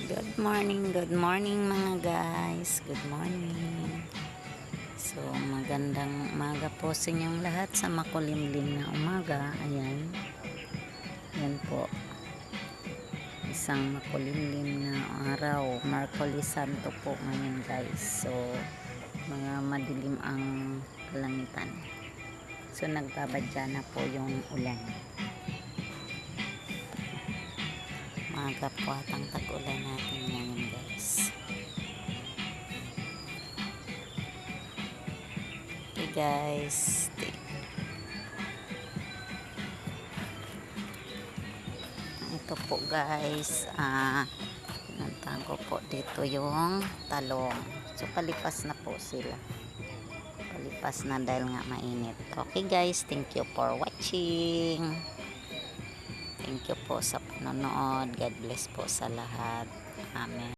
Good morning mga guys. Good morning. So, magandang umaga po sa inyong lahat sa makulimlim na umaga. Ayan. Ayan po. Isang makulimlim na araw. Merkulis Santo po ngayon guys. So, mga madilim ang kalangitan. So, nagbabadya na po yung ulan. Maaga po at ang tag-ulan natin ngayon guys. Okay guys. Ito po guys. Nagtago po dito yung talong. So palipas na po sila. Palipas na dahil nga mainit. Okay guys. Thank you for watching. Thank you po sa panonood. God bless po sa lahat. Amen.